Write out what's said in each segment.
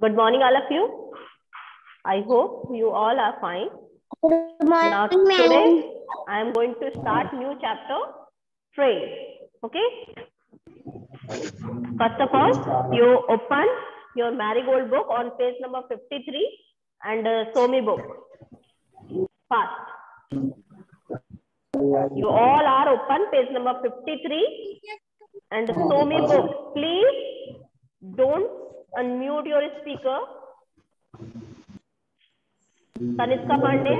Good morning, all of you. I hope you all are fine. Good morning, Now today I am going to start new chapter, phrase. Okay. First of all, you open your Marigold book on page number 53 and Somi book. Fast. You all are open page number 53 and Somi book. Please don't unmute your speaker. Tanishka Pandey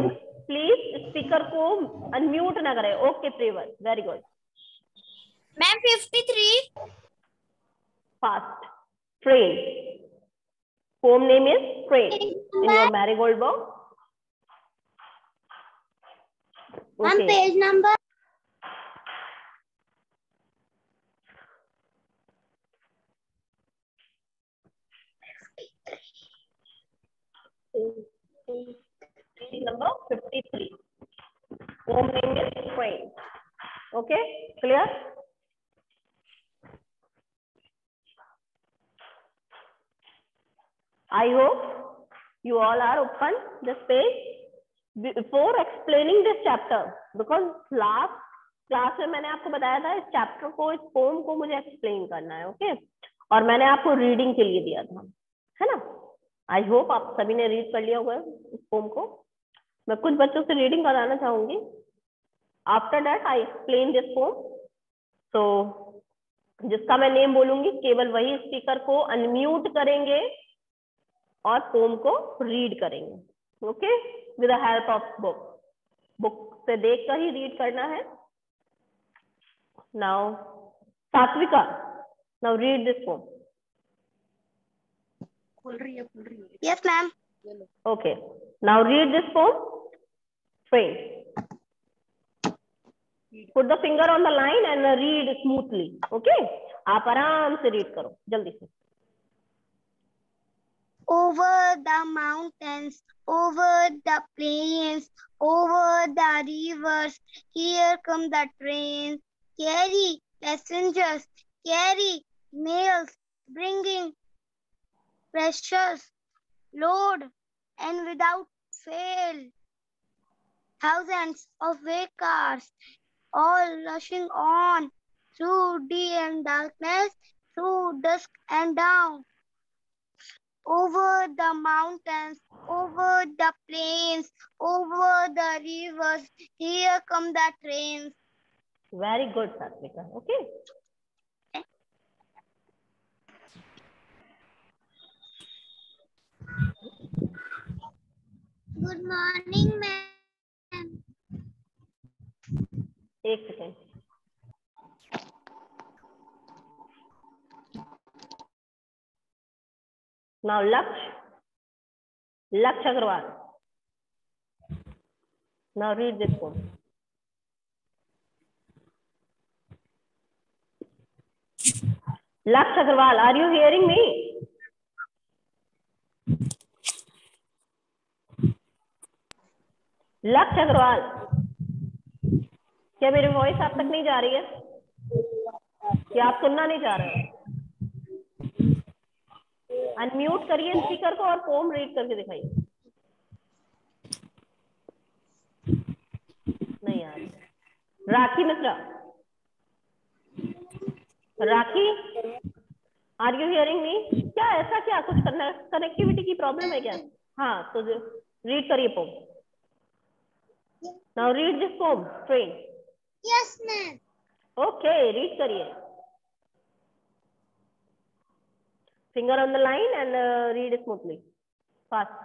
please speaker को unmute ना करें. Okay प्रेवर, very good ma'am. 53 fast. Train. Poem name is train in your marigold book. Ma'am page number number 53. Poem name is train. Okay, clear? I hope you all are open this page before explaining this chapter, because last class में मैंने आपको बताया था इस chapter को, इस pome को मुझे एक्सप्लेन करना है. ओके, और मैंने आपको रीडिंग के लिए दिया था, है ना. आई होप आप सभी ने रीड कर लिया होगा इस पोम को. मैं कुछ बच्चों से रीडिंग कराना चाहूंगी. After that I explain this pome. तो जिसका मैं नेम बोलूंगी केवल वही स्पीकर को अनम्यूट करेंगे और पोम को रीड करेंगे. Okay, with the help of book. Book से देख कर ही रीड करना है. Now Satvika, now read this poem. Yes, ma'am. Okay, now read this poem. Train. Put the finger on the line and read smoothly. Okay, आप आराम से read करो जल्दी से. Over the mountains, over the plains, over the rivers, here come the trains. Carry passengers, carry mails, bringing precious load, and without fail, thousands of vehicles, all rushing on through day and darkness, through dusk and dawn. Over the mountains, over the plains, over the rivers, here come the trains. Very good, Satvika. Okay. Good morning, ma'am. एक second. Now Laksh Agarwal. Now read this poem. Laksh Agarwal, are you hearing me? लक्ष्य अग्रवाल, क्या मेरी voice आप तक नहीं जा रही है? क्या आप सुनना नहीं चाह रहे हो? अनम्यूट करिए स्पीकर को और पोम रीड करके दिखाइए. नहीं यार. राखी मिश्रा, राखी, आर यू हियरिंग मी? क्या ऐसा क्या कुछ कनेक्टिविटी की प्रॉब्लम है क्या? हाँ, तो रीड करिए poem. Now read this poem. Train. Yes, ma'am. Okay, read करिए. Finger on the line and read smoothly. Fast.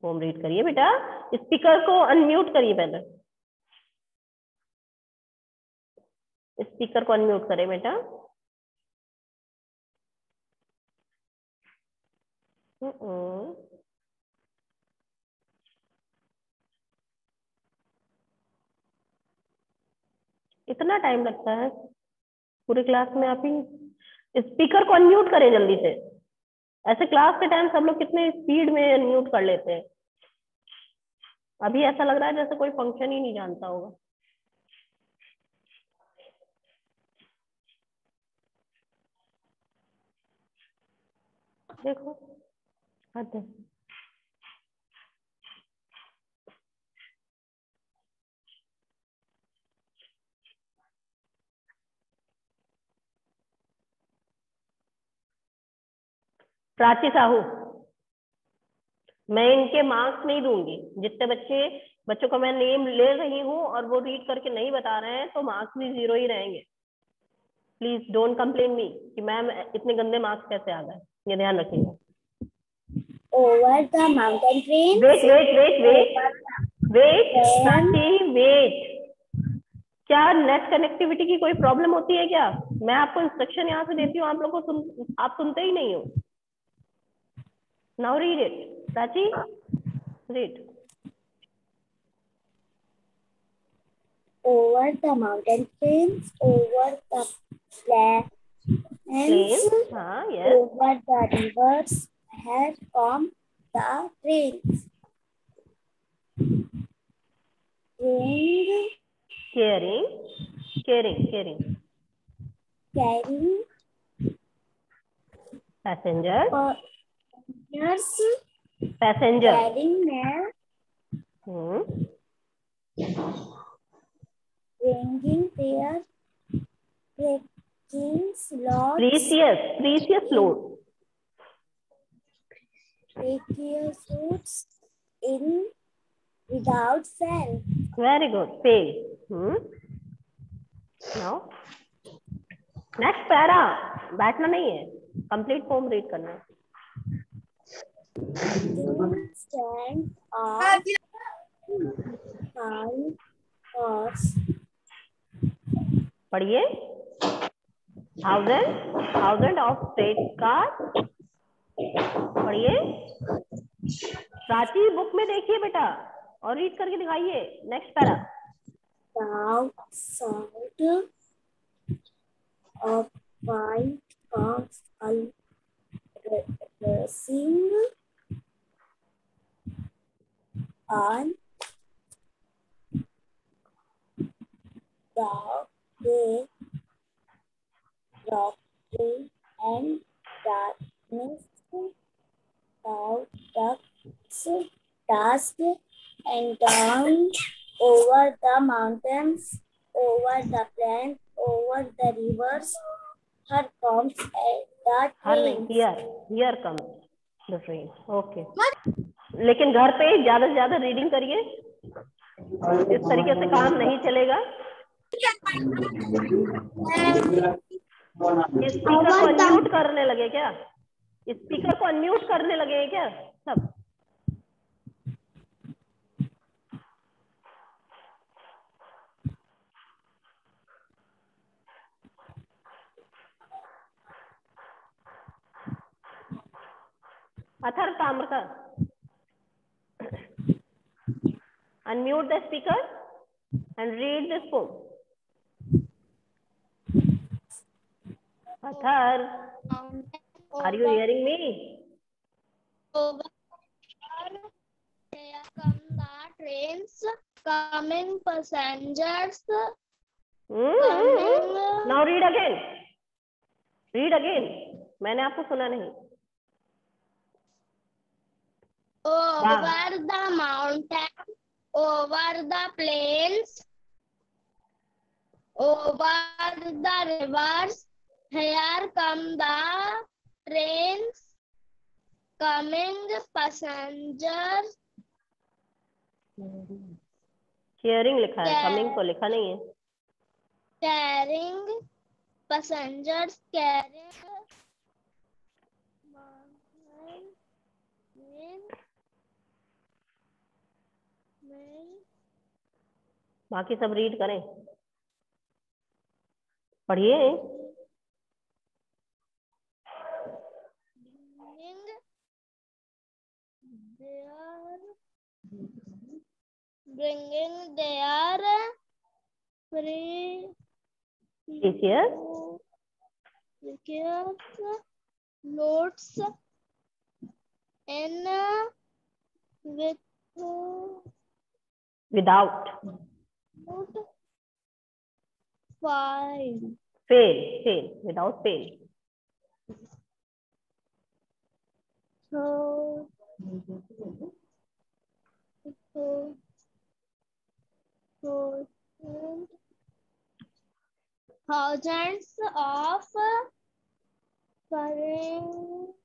Poem read करिए बेटा. स्पीकर को अनम्यूट करिए पहले. स्पीकर को अनम्यूट करें बेटा. इतना टाइम लगता है पूरी क्लास में? आप ही स्पीकर को अनम्यूट करें जल्दी से. ऐसे क्लास के टाइम सब लोग कितने स्पीड में अनम्यूट कर लेते हैं. अभी ऐसा लग रहा है जैसे कोई फंक्शन ही नहीं जानता होगा. देखो आते प्राची साहू, मैं इनके मार्क्स नहीं दूंगी। जितने बच्चों का मैं नेम ले रही हूँ और वो रीड करके नहीं बता रहे हैं तो मार्क्स भी 0 ही रहेंगे। प्लीज डोंट कंप्लेन मी कि मैम इतने गंदे मार्क्स कैसे आ गए, ये ध्यान रखिएगा। Over the mountain range. Wait Prachi wait. क्या नेट कनेक्टिविटी की कोई प्रॉब्लम होती है क्या? मैं आपको इंस्ट्रक्शन यहाँ से देती हूँ, आप लोग को आप सुनते ही नहीं हो। Now read it Prachi, read. Over the mountain plains, over the plains, हाँ, yes. over the rivers, here come the rains. Caring. Carrying Passengers. Passenger. Carrying mail. Bringing their precious loads. Precious load. Precious loads in without fail. Very good. Fail. Now next para. बैठना नहीं है, complete poem read करना है। Stand up, five horse. पढ़िए। Thousand of freight cars. पढ़िए। Prachi book में देखिए बेटा और रीड करके दिखाइए। Next para. Sound of white cars racing on the way, rocky and darkness, cloud ducks dust and down over the mountains, over the plains, over the rivers. Here comes the train. Here comes the train. Okay. लेकिन घर पे ज्यादा से ज्यादा reading करिए, इस तरीके से काम नहीं चलेगा। स्पीकर को अनम्यूट करने लगे क्या? स्पीकर को अनम्यूट करने लगे क्या सब? Athar ताम्रका, unmute the speaker and read this poem. Athar, are you hearing me? Over there come the trains, coming passengers. Coming. Now read again. मैंने आपको सुना नहीं। Over the mountain, over the plains, over the rivers, here come the trains, coming passengers. Carrying लिखा है, coming को लिखा नहीं है। Carrying passengers, carrying बाकी सब रीड करें, पढ़िए। Bringing their precious loads in without fail, without fail. thousands of current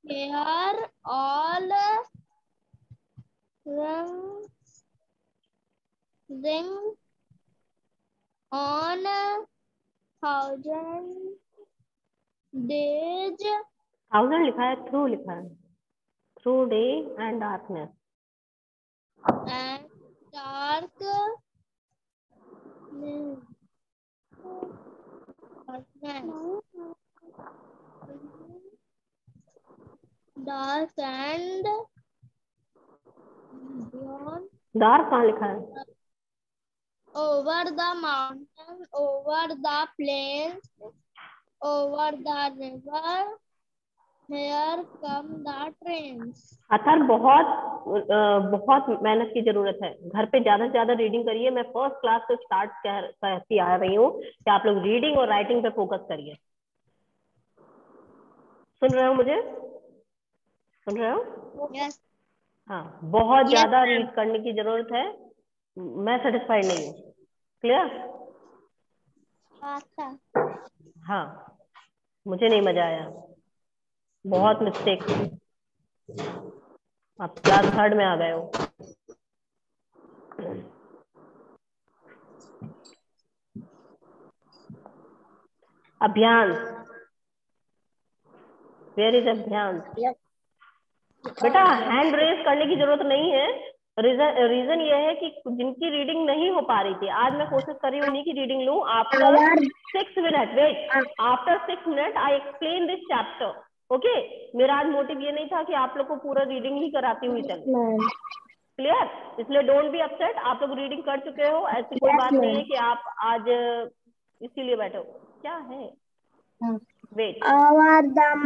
here all ring on 1,000 days 1000 लिखा है, थ्रू लिखा है, through day and darkness and dark dark and beyond dark कहाँ लिखा है? over the mountain, over the plains, over the river, here come the trains. Athar बहुत मेहनत की जरूरत है, घर पे ज्यादा से ज्यादा रीडिंग करिए। मैं फर्स्ट क्लास से स्टार्ट करती आ रही हूँ कि आप लोग रीडिंग और राइटिंग पे फोकस करिए। सुन रहे हो मुझे? सुन रहे हो? Yes. हाँ, बहुत ज्यादा Yes, रीड करने की जरूरत है। मैं सेटिस्फाइड नहीं हूँ। क्लियर? हाँ, मुझे नहीं मजा आया, बहुत मिस्टेक। आप क्लास 3rd में आ गए हो। अभियान, वेयर इज अभियान? बेटा हैंड रेज करने की जरूरत नहीं है। रीजन ये है कि जिनकी रीडिंग नहीं हो पा रही थी, आज मैं कोशिश कर रही हूँ उन्हीं की रीडिंग लूं। After 6 minute, wait, after 6 minute I explain this chapter. Okay, मेरा आज मोटिव ये नहीं था कि आप लोग को पूरा रीडिंग ही कराती हुई चले। क्लियर? इसलिए डोंट बी अपसेट, आप लोग रीडिंग कर चुके हो, ऐसी कोई बात नहीं है कि आप आज इसीलिए बैठे हो। क्या है? Wait wait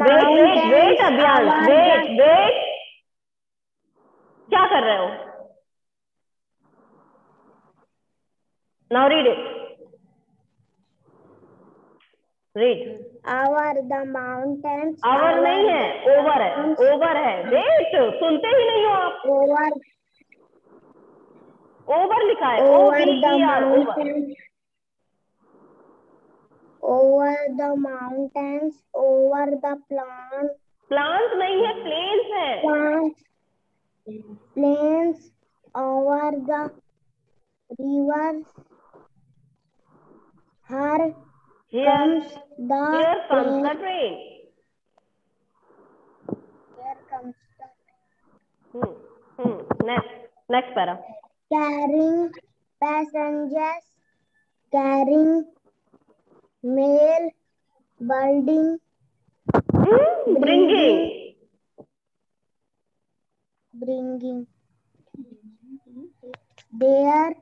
wait wait Abhiyan, wait wait, क्या कर रहे हो? Now read it, read. Over the mountains. Our नहीं है, ओवर है, ओवर है। वेट, सुनते ही नहीं हो आप। ओवर लिखा है, OVER, over. Over the mountains, over the plants. Plant नहीं है, प्लेन्स है। Plains, over the rivers. Here comes the train. Here comes Next para. Carrying passengers, carrying mail, building, Bringing. There,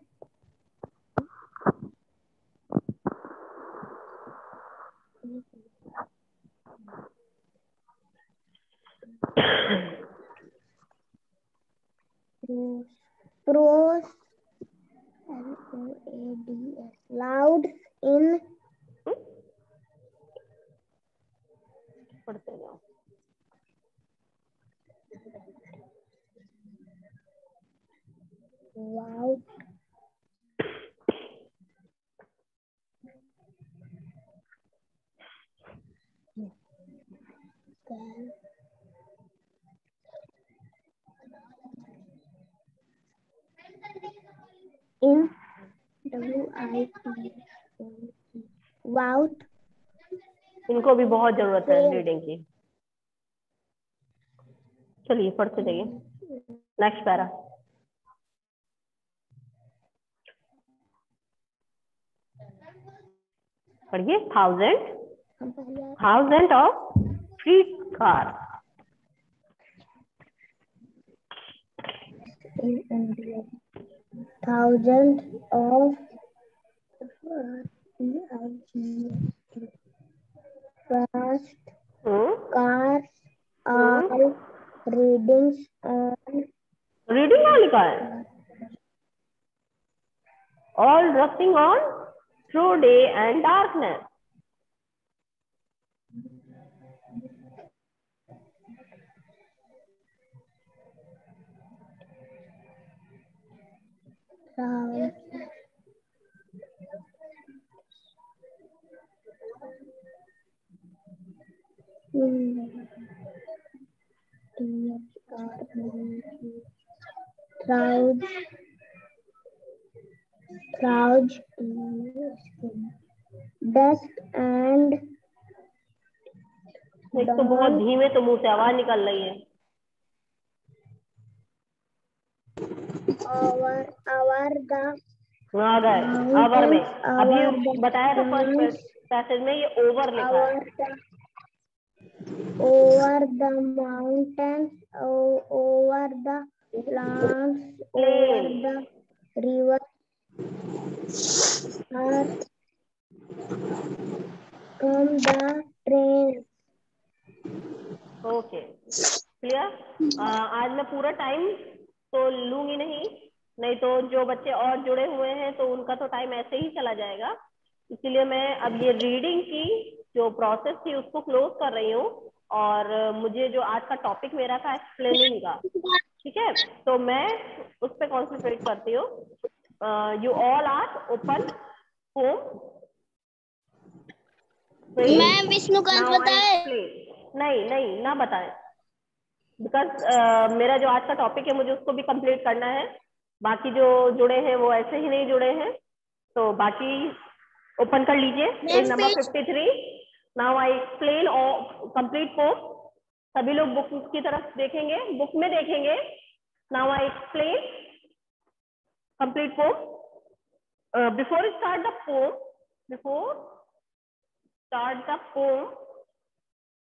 pros, LOADS, loud in पढ़ते जाओ। loud in WIT, wow, इनको भी बहुत जरूरत है रीडिंग की। चलिए पढ़ते जाइए। Next para. पढ़िए। 1000 of free car. thousands of fast cars are reading on, reading कहाँ लिखा है? all rushing on through day and darkness. Clouds, dust and एक तो बहुत धीमे तो मुंह से आवाज निकल रही है। आ गए आवर में। अभी बताया था फर्स्ट पैसेज में ये ओवर लिखा है। over the mountains, over the plants, over the river, from the train. Okay clear. आज मैं पूरा टाइम तो लूंगी नहीं तो जो बच्चे और जुड़े हुए हैं तो उनका तो टाइम ऐसे ही चला जाएगा। इसीलिए मैं अब ये रीडिंग की जो प्रोसेस थी उसको क्लोज कर रही हूँ और मुझे जो आज का टॉपिक मेरा था एक्सप्लेनिंग का, ठीक है, तो मैं उस पर कॉन्सेंट्रेट करती हूँ। You all are open home. Ma'am Vishnukant बताए? नहीं ना बताएं, बिकॉज मेरा जो आज का टॉपिक है मुझे उसको भी कंप्लीट करना है। बाकी जो जुड़े हैं वो ऐसे ही नहीं जुड़े हैं, तो बाकी ओपन कर लीजिए page number 53। Now I explain complete poem. सभी लोग बुक की तरफ देखेंगे, बुक में देखेंगे। Now I explain complete poem. Before start the poem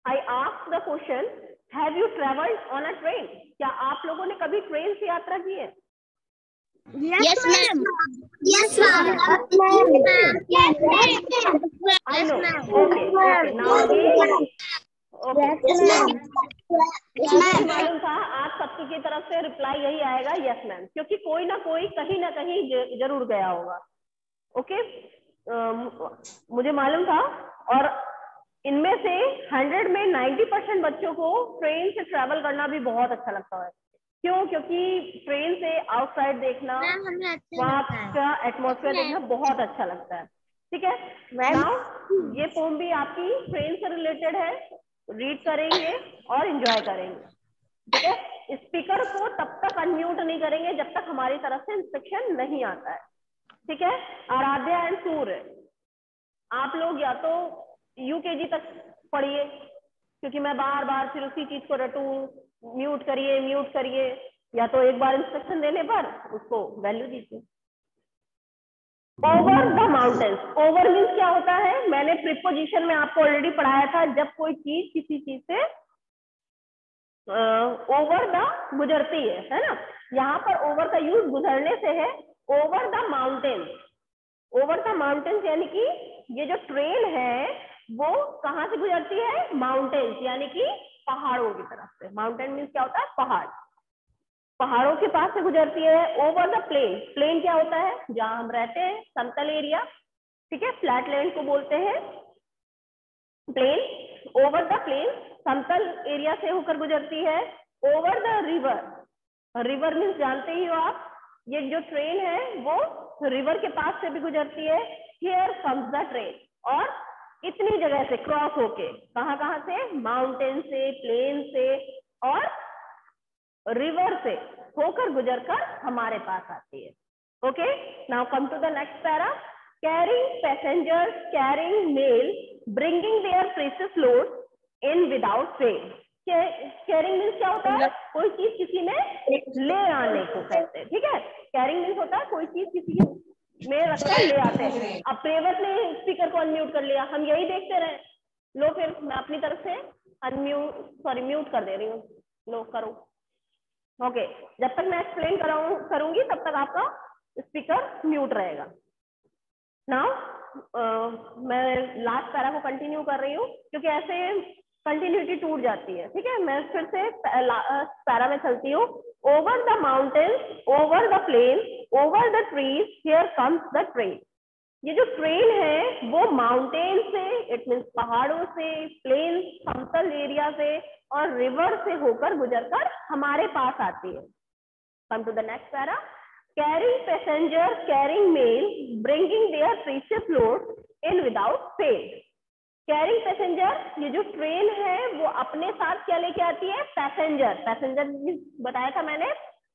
I asked the question, have you traveled on a train? क्या आप लोगों ने कभी ट्रेन से यात्रा की है? Yes, ma'am. Yes, ma'am. I know. Okay. Now again. Okay. मुझे मालूम था आप सबकी की तरफ से रिप्लाई यही आएगा, यस मैम, क्योंकि कोई ना कोई कहीं ना कहीं जरूर गया होगा। ओके, मुझे मालूम था। और इनमें से 100 में 90% बच्चों को ट्रेन से ट्रैवल करना भी बहुत अच्छा लगता है। क्यों? क्योंकि ट्रेन से आउटसाइड देखना, वहाँ का एटमॉस्फेयर देखना बहुत अच्छा लगता है। ठीक है, नाउ ये पोम भी आपकी ट्रेन से रिलेटेड है, रीड करेंगे और एंजॉय करेंगे। ठीक है, स्पीकर को तब तक अनम्यूट नहीं करेंगे जब तक हमारी तरफ से इंस्ट्रक्शन नहीं आता है। ठीक है, आराध्या एंड सूर्य, आप लोग या तो यूकेजी तक पढ़िए, क्योंकि मैं बार बार फिर उसी चीज को रटूं, म्यूट करिए, या तो एक बार इंस्ट्रक्शन देने पर उसको वैल्यू दीजिए। Over the mountains, over means क्या होता है? मैंने प्रीपोजिशन में आपको ऑलरेडी पढ़ाया था, जब कोई चीज किसी चीज से ओवर द गुजरती है ना। यहाँ पर ओवर का यूज गुजरने से है। Over the mountains, over the mountains यानी कि ये जो ट्रेन है वो कहाँ से गुजरती है? माउंटेन्स यानी कि पहाड़ों की तरफ से। माउंटेन मीन्स क्या होता है? पहाड़, पहाड़ों के पास से गुजरती है। ओवर द प्लेन, प्लेन क्या होता है? जहां हम रहते हैं, समतल एरिया। ठीक है, फ्लैट लैंड को बोलते हैं प्लेन। ओवर द प्लेन समतल एरिया से होकर गुजरती है। Over the river, river means जानते ही हो आप, ये जो ट्रेन है वो रिवर के पास से भी गुजरती है। हियर कम्स द ट्रेन, और इतनी जगह से क्रॉस होके, कहाँ से? माउंटेन से, प्लेन से और रिवर से होकर गुजरकर हमारे पास आती है। Okay, now come to the next para. Carrying passengers, carrying mail, bringing their precious load in without train. Carrying means क्या होता है? कोई चीज किसी में ले आने को कहते हैं। ठीक है, कैरिंग मीन्स होता है कोई चीज किसी में रखकर ले आते हैं। अब प्रेवत ने स्पीकर को अनम्यूट कर लिया, हम यही देखते रहे। लो, फिर मैं अपनी तरफ से म्यूट कर दे रही हूँ। लो करो। ओके, जब तक मैं एक्सप्लेन करूंगी तब तक आपका स्पीकर म्यूट रहेगा। नाउ मैं लास्ट पैरा को कंटिन्यू कर रही हूँ, क्योंकि ऐसे कंटिन्यूटी टूट जाती है। ठीक है, मैं फिर से पैरा में चलती हूँ। over the mountains, over the plains, over the trees, here comes the train. ये जो ट्रेन है वो माउंटेन से, इट मीन्स पहाड़ों से, प्लेन समतल एरिया से और रिवर से होकर गुजरकर हमारे पास आती है. Come to the next para. Carrying passengers, carrying mail, bringing their precious load in without fail. Carrying passenger, ये जो ट्रेन है वो अपने साथ क्या लेके आती है? पैसेंजर. पैसेंजर बताया था मैंने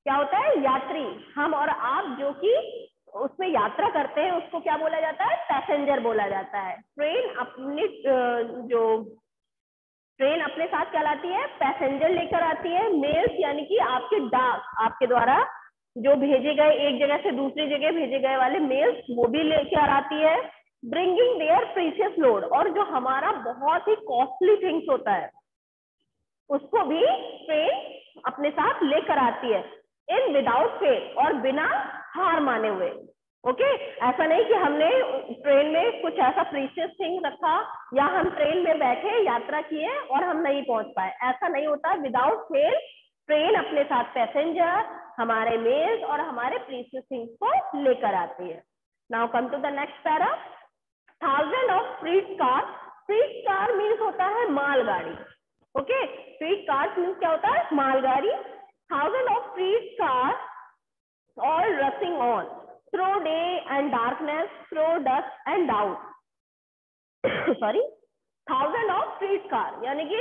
क्या होता है? यात्री. हम और आप जो कि उसमें यात्रा करते हैं उसको क्या बोला जाता है? पैसेंजर बोला जाता है. ट्रेन अपनी जो ट्रेन अपने साथ क्या लाती है? पैसेंजर लेकर आती है. मेल्स यानी कि आपके डाक, आपके द्वारा जो भेजे गए, एक जगह से दूसरी जगह भेजे गए वाले मेल्स, वो भी लेकर आती है. ब्रिंगिंग देयर प्रीशियस लोड, और जो हमारा बहुत ही कॉस्टली थिंग्स होता है उसको भी ट्रेन अपने साथ लेकर आती है. इन विदाउट फेल, और बिना हार माने हुए. ओके, ऐसा नहीं कि हमने ट्रेन में कुछ ऐसा प्रीशियस थिंग रखा या हम ट्रेन में बैठे यात्रा किए और हम नहीं पहुंच पाए, ऐसा नहीं होता. विदाउट फेल ट्रेन अपने साथ पैसेंजर, हमारे मेल्स और हमारे प्रीशियस थिंग्स को लेकर आती है. Now come to the next para. Thousand of freight car. Freight car means होता है मालगाड़ी. ओके, फ्रीट कार मीन्स क्या होता है? मालगाड़ी. Thousand of freight car all rushing on through day and darkness, through dust and down. Sorry, thousand of freight car यानी कि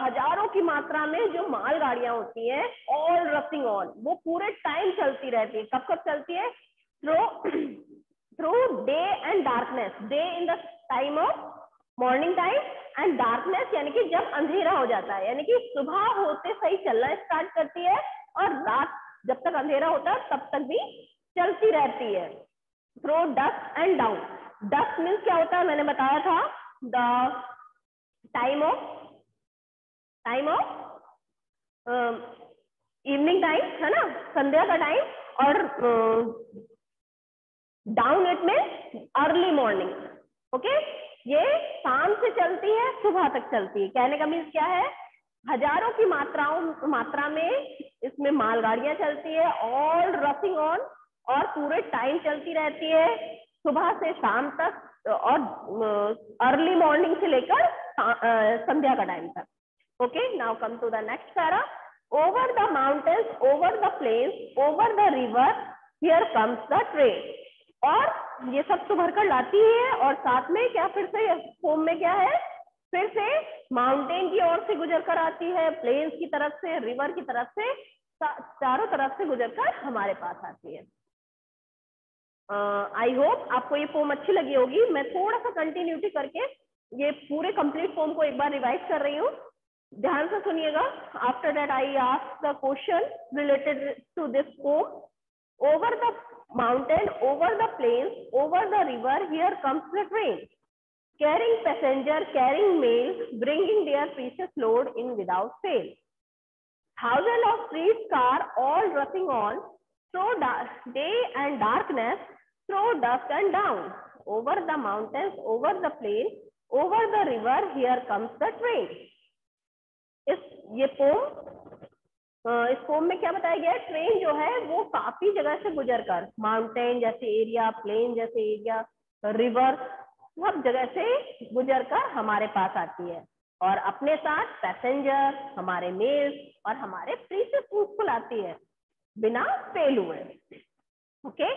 हजारों की मात्रा में जो मालगाड़ियां होती हैं, ऑल रशिंग ऑन, वो पूरे टाइम चलती रहती है. कब कब चलती है? through day and darkness. Day in the time of morning time and darkness यानी कि जब अंधेरा हो जाता है, यानी कि सुबह होते सही चलना स्टार्ट करती है और रात जब तक अंधेरा होता है तब तक भी चलती रहती है. Through dusk and down. Dusk means क्या होता है? मैंने बताया था, the time of evening time है ना, संध्या का टाइम. और down it means early morning. Okay, ये शाम से चलती है, सुबह तक चलती है. कहने का मीन्स क्या है? हजारों की मात्रा में इसमें मालगाड़ियां चलती है, ऑल रशिंग ऑन, और पूरे टाइम चलती रहती है, सुबह से शाम तक और अर्ली मॉर्निंग से लेकर संध्या का टाइम तक. Okay, now come to the next para. Over the mountains, over the plains, over the river, here comes the train. और ये सब तो भरकर लाती है और साथ में क्या फिर से फॉर्म में क्या है? फिर से माउंटेन की ओर से गुजर कर आती है, प्लेन्स की तरफ से, रिवर की तरफ से, चारों तरफ से गुजरकर हमारे पास आती है. आई होप आपको ये फॉर्म अच्छी लगी होगी. मैं थोड़ा सा कंटिन्यूटी करके ये पूरे कंप्लीट फॉर्म को एक बार रिवाइज कर रही हूँ. ध्यान से सुनिएगा. After that I ask the question related to this form. Over the mountain, over the plains, over the river, here comes the train. Carrying passenger, carrying mail, bringing their precious load in without fail. Thousands of street car all rushing on through day and darkness, through dusk and down. Over the mountains, over the plain, over the river, here comes the train. इस pome में क्या बताया गया है? Train जो है वो काफी जगह से गुजरकर, माउंटेन जैसे एरिया, प्लेन जैसे एरिया, रिवर, सब जगह से गुजरकर हमारे पास आती है और अपने साथ पैसेंजर, हमारे मेल्स और हमारे प्रीशियस फूड्स को लाती है बिना फेल हुए. ओके,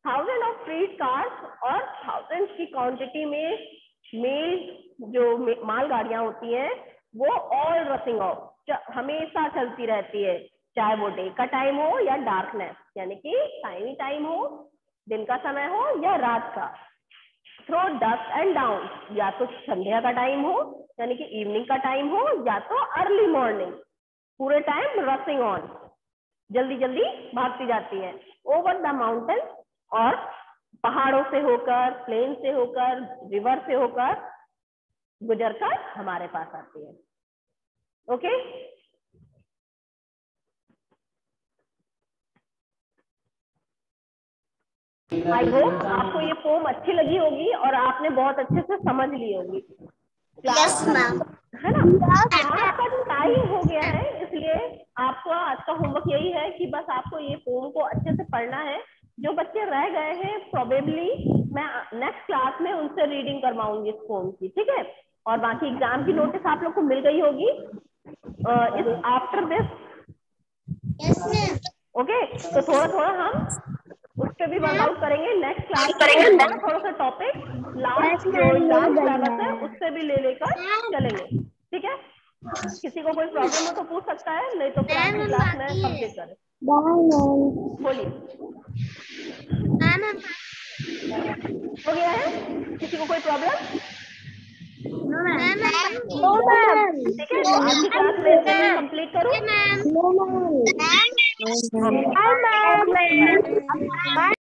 थाउजेंड ऑफ फ्रीट कार्स, और थाउजेंड की क्वांटिटी में मेल जो मालगाड़ियां होती हैं वो ऑल रशिंग ऑफ, हमेशा चलती रहती है, चाहे वो डे का टाइम हो या डार्कनेस यानी कि टाइनी टाइम हो, दिन का समय हो या रात का. थ्रू डस्ट एंड डाउन, या तो संध्या का टाइम हो यानी कि इवनिंग का टाइम हो, या तो अर्ली मॉर्निंग, पूरे टाइम रशिंग ऑन, जल्दी जल्दी भागती जाती है. ओवर द माउंटेन, और पहाड़ों से होकर, प्लेन से होकर, रिवर से होकर गुजरकर हमारे पास आती है. ओके, आई होप आपको ये फॉर्म अच्छी लगी होगी और आपने बहुत अच्छे से समझ ली होगी. यस मैम, है ना? क्लास का टाइम हो गया है, इसलिए आपको आज का होमवर्क यही है कि बस आपको ये पोम को अच्छे से पढ़ना है। जो बच्चे रह गए हैं प्रोबेबली मैं नेक्स्ट क्लास में उनसे रीडिंग करवाऊंगी इस पोम की, ठीक है। और बाकी एग्जाम की नोटिस आप लोग को मिल गई होगी इस आफ्टर दिस। ओके, तो थोड़ा थोड़ा हम उस पर भी वर्कआउट करेंगे नेक्स्ट क्लास में। थोड़ा सा टॉपिक लास्ट जो एग्जाम सिलेबस है उससे भी ले लेकर चलेंगे, ठीक है। किसी को कोई प्रॉब्लम हो तो पूछ सकता है, नहीं तो फिर आज की क्लास में कंप्लीट करें। बोलिए, हो गया है? किसी को कोई प्रॉब्लम? ठीक है, तो आज की क्लास में इतने में कंप्लीट करूं।